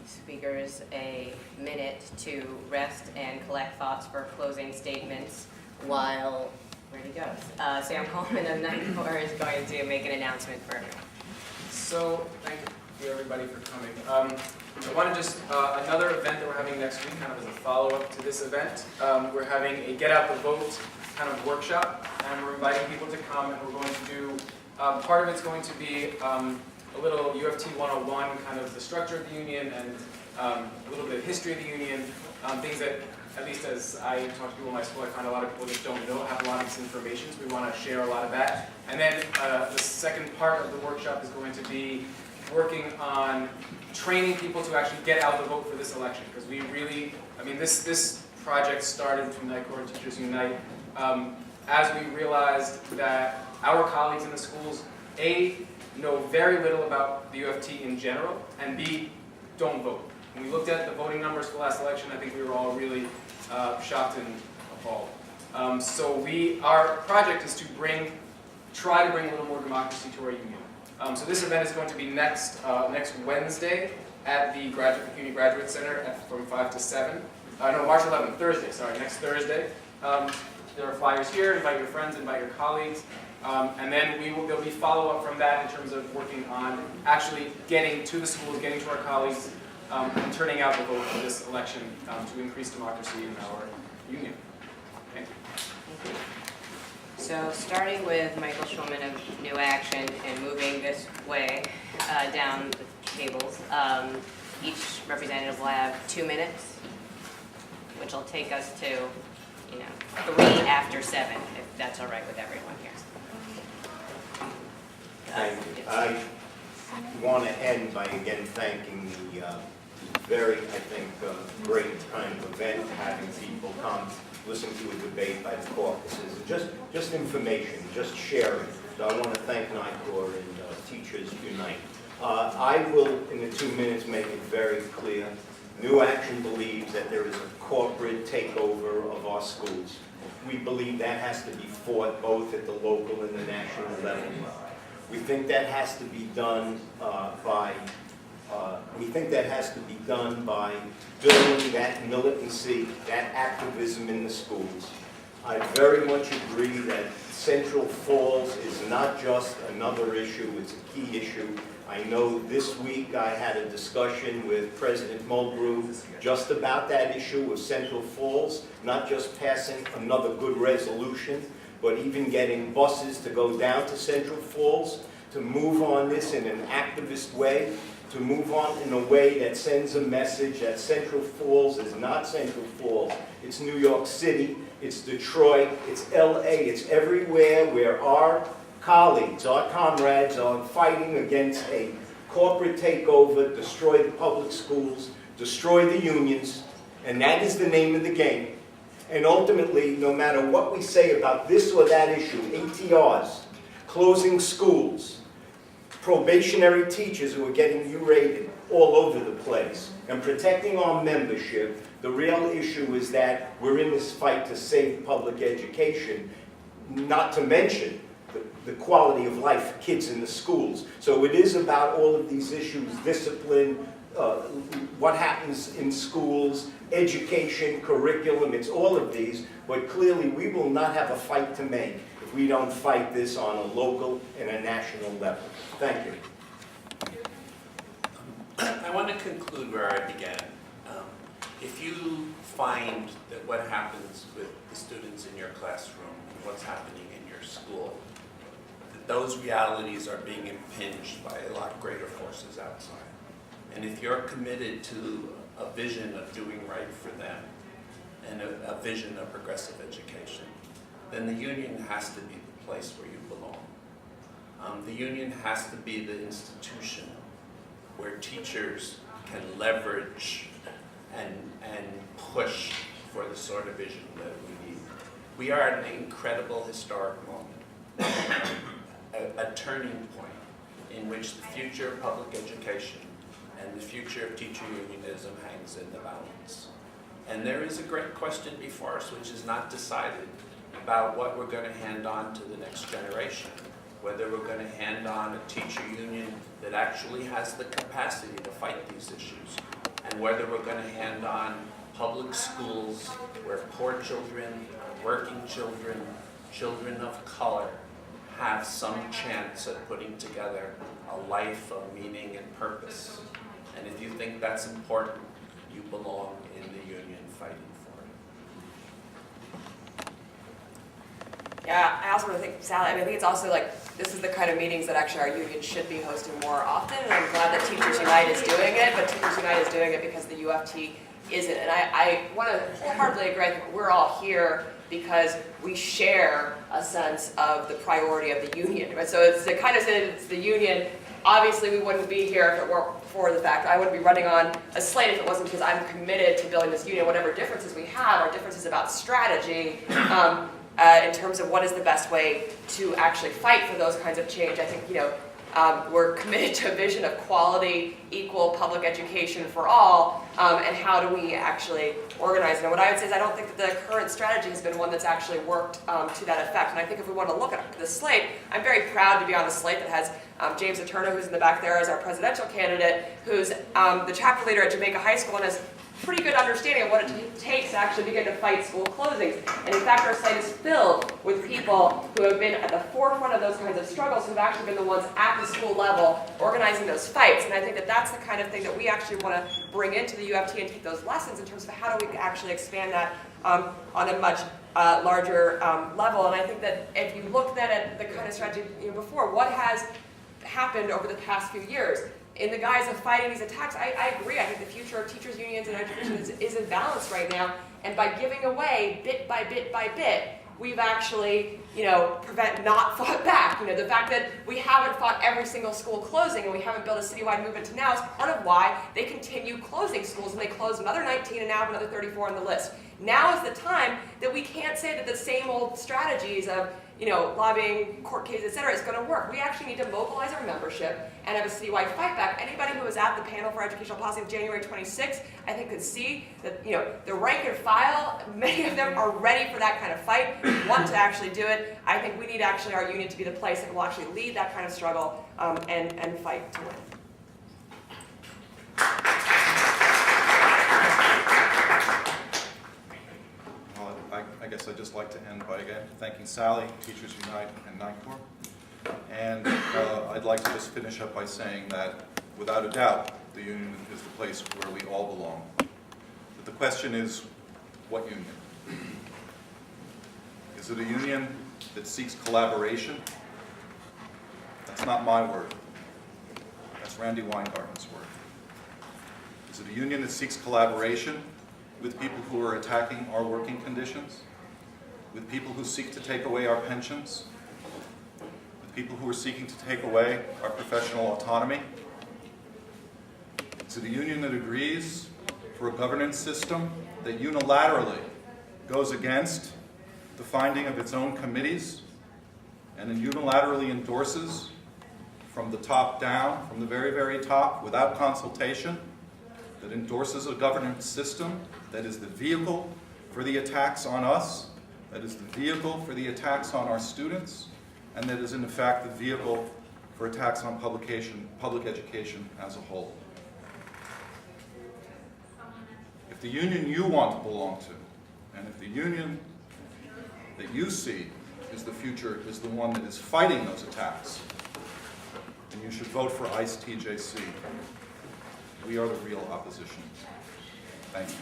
speakers a minute to rest and collect thoughts for closing statements while, where'd he go? Sam Coleman of NYCORE is going to make an announcement for everyone. So, thank you everybody for coming. I want to just, another event that we're having next week, kind of as a follow-up to this event. We're having a Get Out the Vote kind of workshop, and we're inviting people to come, and we're going to do, part of it's going to be a little UFT 101, kind of the structure of the union, and a little bit of history of the union, things that, at least as I talk to people in my school, I find a lot of people just don't know, have a lot of this information, so we want to share a lot of that. And then the second part of the workshop is going to be working on training people to actually get out the vote for this election, because we really, I mean, this project started through NYCORE and Teachers Unite as we realized that our colleagues in the schools, A, know very little about the UFT in general, and B, don't vote. When we looked at the voting numbers for the last election, I think we were all really shocked and appalled. So our project is to try to bring a little more democracy to our union. So this event is going to be next Wednesday at the Community Graduate Center from 5 to 7. No, March 11th, Thursday, sorry, next Thursday. There are flyers here, invite your friends, invite your colleagues. And then there'll be follow-up from that in terms of working on actually getting to the schools, getting to our colleagues, and turning out the vote for this election to increase democracy in our union. Thank you. So starting with Michael Schulman of New Action and moving this way down the tables, each representative will have 2 minutes, which will take us to, 3 after 7, if that's all right with everyone here. Thank you. I want to end by again thanking the very, I think, great kind of event, having people come listen to a debate by the caucuses, just information, just sharing. So I want to thank NYCORE and Teachers Unite. I will, in the 2 minutes, make it very clear. New Action believes that there is a corporate takeover of our schools. We believe that has to be fought both at the local and the national level. We think that has to be done by building that militancy, that activism in the schools. I very much agree that Central Falls is not just another issue, it's a key issue. I know this week I had a discussion with President Mulgrew just about that issue of Central Falls, not just passing another good resolution, but even getting buses to go down to Central Falls, to move on this in an activist way, to move on in a way that sends a message that Central Falls is not Central Falls. It's New York City, it's Detroit, it's LA, it's everywhere where our colleagues, our comrades are fighting against a corporate takeover, destroy the public schools, destroy the unions, and that is the name of the game. And ultimately, no matter what we say about this or that issue, ATRs, closing schools, probationary teachers who are getting U-rated all over the place, and protecting our membership, the real issue is that we're in this fight to save public education, not to mention the quality of life for kids in the schools. So it is about all of these issues, discipline, what happens in schools, education, curriculum, it's all of these, but clearly we will not have a fight to make if we don't fight this on a local and a national level. Thank you. I want to conclude where I began. If you find that what happens with the students in your classroom and what's happening in your school, that those realities are being impinged by a lot greater forces outside, and if you're committed to a vision of doing right for them and a vision of progressive education, then the union has to be the place where you belong. The union has to be the institution where teachers can leverage and push for the sort of vision that we need. We are at an incredible historic moment, a turning point in which the future of public education and the future of teacher unionism hangs in the balance. And there is a great question before us which is not decided about what we're going to hand on to the next generation, whether we're going to hand on a teacher union that actually has the capacity to fight these issues, and whether we're going to hand on public schools where poor children, working children, children of color have some chance at putting together a life of meaning and purpose. And if you think that's important, you belong in the union fighting for it. Yeah, I also want to think, Sally, I think it's also like, this is the kind of meetings that actually our union should be hosting more often, and I'm glad that Teachers Unite is doing it, but Teachers Unite is doing it because the UFT isn't. And I want to wholeheartedly agree, I think we're all here because we share a sense of the priority of the union. Right? So it's the kind of sense it's the union. Obviously, we wouldn't be here if it weren't for the fact I wouldn't be running on a slate if it wasn't because I'm committed to building this union. Whatever differences we have, our differences about strategy, in terms of what is the best way to actually fight for those kinds of change. I think, we're committed to a vision of quality, equal public education for all, and how do we actually organize it. And what I would say is I don't think that the current strategy has been one that's actually worked to that effect. And I think if we want to look at the slate, I'm very proud to be on a slate that has James Aterno, who's in the back there as our presidential candidate, who's the chapter leader at Jamaica High School and has pretty good understanding of what it takes to actually begin to fight school closings. And in fact, our site is filled with people who have been at the forefront of those kinds of struggles, who have actually been the ones at the school level organizing those fights. And I think that that's the kind of thing that we actually want to bring into the UFT and take those lessons in terms of how do we actually expand that on a much larger level. And I think that if you look then at the kind of strategy before, what has happened over the past few years? In the guise of fighting these attacks, I agree. I think the future of teachers' unions and education is imbalanced right now. And by giving away bit by bit by bit, we've actually, not fought back. The fact that we haven't fought every single school closing and we haven't built a citywide movement to now is part of why they continue closing schools, and they closed another 19 and now have another 34 on the list. Now is the time that we can't say that the same old strategies of lobbying, court cases, et cetera, is going to work. We actually need to mobilize our membership and have a citywide fight back. Anybody who was at the panel for educational policy on January 26th, I think could see that, the rank and file, many of them are ready for that kind of fight, want to actually do it. I think we need actually our union to be the place that will actually lead that kind of struggle and fight to win. I guess I'd just like to end by again thanking Sally, Teachers Unite, and NYCORE. And I'd like to just finish up by saying that, without a doubt, the union is the place where we all belong. But the question is, what union? Is it a union that seeks collaboration? That's not my word. That's Randy Weingarten's word. Is it a union that seeks collaboration with people who are attacking our working conditions? With people who seek to take away our pensions? With people who are seeking to take away our professional autonomy? Is it a union that agrees for a governance system that unilaterally goes against the finding of its own committees and then unilaterally endorses from the top down, from the very, very top, without consultation, that endorses a governance system that is the vehicle for the attacks on us, that is the vehicle for the attacks on our students, and that is in fact the vehicle for attacks on public education as a whole. If the union you want to belong to, and if the union that you see is the future, is the one that is fighting those attacks, then you should vote for ICE TJC. We are the real opposition. Thank you.